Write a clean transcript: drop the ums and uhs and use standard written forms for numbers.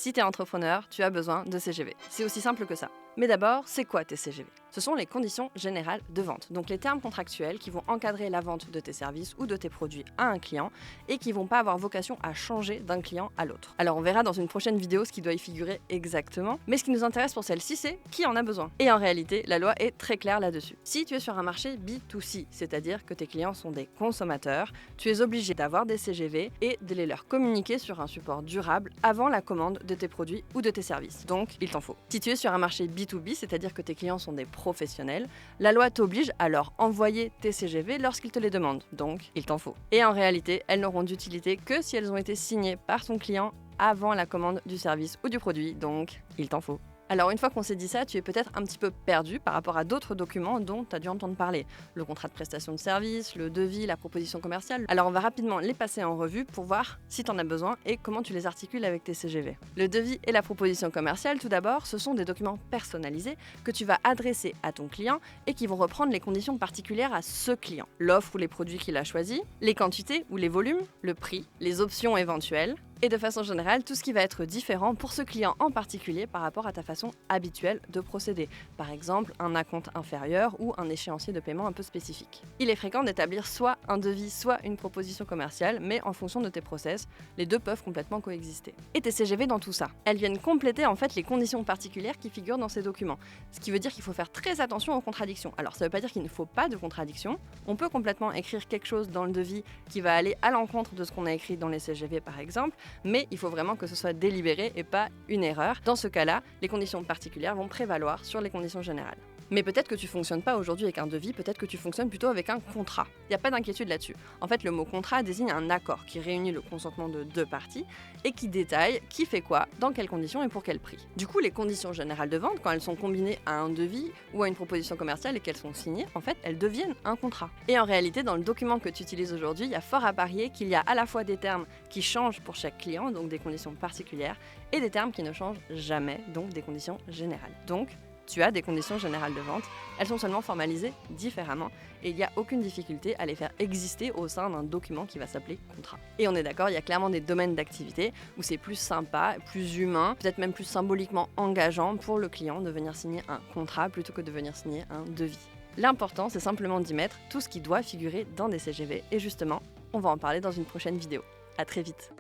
Si tu es entrepreneur, tu as besoin de CGV. C'est aussi simple que ça. Mais d'abord, c'est quoi tes CGV? Ce sont les conditions générales de vente, donc les termes contractuels qui vont encadrer la vente de tes services ou de tes produits à un client et qui vont pas avoir vocation à changer d'un client à l'autre. Alors on verra dans une prochaine vidéo ce qui doit y figurer exactement, mais ce qui nous intéresse pour celle-ci, c'est qui en a besoin. Et en réalité, la loi est très claire là-dessus. Si tu es sur un marché B2C, c'est-à-dire que tes clients sont des consommateurs, tu es obligé d'avoir des CGV et de les leur communiquer sur un support durable avant la commande de tes produits ou de tes services. Donc, il t'en faut. Si tu es sur un marché B2B, c'est-à-dire que tes clients sont des professionnels, la loi t'oblige à leur envoyer tes CGV lorsqu'ils te les demandent, donc il t'en faut. Et en réalité, elles n'auront d'utilité que si elles ont été signées par ton client avant la commande du service ou du produit, donc il t'en faut. Alors une fois qu'on s'est dit ça, tu es peut-être un petit peu perdu par rapport à d'autres documents dont tu as dû entendre parler. Le contrat de prestation de service, le devis, la proposition commerciale. Alors on va rapidement les passer en revue pour voir si tu en as besoin et comment tu les articules avec tes CGV. Le devis et la proposition commerciale, tout d'abord, ce sont des documents personnalisés que tu vas adresser à ton client et qui vont reprendre les conditions particulières à ce client. L'offre ou les produits qu'il a choisis, les quantités ou les volumes, le prix, les options éventuelles, et de façon générale, tout ce qui va être différent pour ce client en particulier par rapport à ta façon habituelle de procéder. Par exemple, un acompte inférieur ou un échéancier de paiement un peu spécifique. Il est fréquent d'établir soit un devis, soit une proposition commerciale, mais en fonction de tes process, les deux peuvent complètement coexister. Et tes CGV dans tout ça, elles viennent compléter en fait les conditions particulières qui figurent dans ces documents. Ce qui veut dire qu'il faut faire très attention aux contradictions. Alors ça ne veut pas dire qu'il ne faut pas de contradictions. On peut complètement écrire quelque chose dans le devis qui va aller à l'encontre de ce qu'on a écrit dans les CGV par exemple, mais il faut vraiment que ce soit délibéré et pas une erreur. Dans ce cas-là, les conditions particulières vont prévaloir sur les conditions générales. Mais peut-être que tu fonctionnes pas aujourd'hui avec un devis, peut-être que tu fonctionnes plutôt avec un contrat. Il n'y a pas d'inquiétude là-dessus. En fait, le mot contrat désigne un accord qui réunit le consentement de deux parties et qui détaille qui fait quoi, dans quelles conditions et pour quel prix. Du coup, les conditions générales de vente, quand elles sont combinées à un devis ou à une proposition commerciale et qu'elles sont signées, en fait, elles deviennent un contrat. Et en réalité, dans le document que tu utilises aujourd'hui, il y a fort à parier qu'il y a à la fois des termes qui changent pour chaque client, donc des conditions particulières, et des termes qui ne changent jamais, donc des conditions générales. Donc, tu as des conditions générales de vente, elles sont seulement formalisées différemment et il n'y a aucune difficulté à les faire exister au sein d'un document qui va s'appeler contrat. Et on est d'accord, il y a clairement des domaines d'activité où c'est plus sympa, plus humain, peut-être même plus symboliquement engageant pour le client de venir signer un contrat plutôt que de venir signer un devis. L'important, c'est simplement d'y mettre tout ce qui doit figurer dans des CGV et justement, on va en parler dans une prochaine vidéo. À très vite.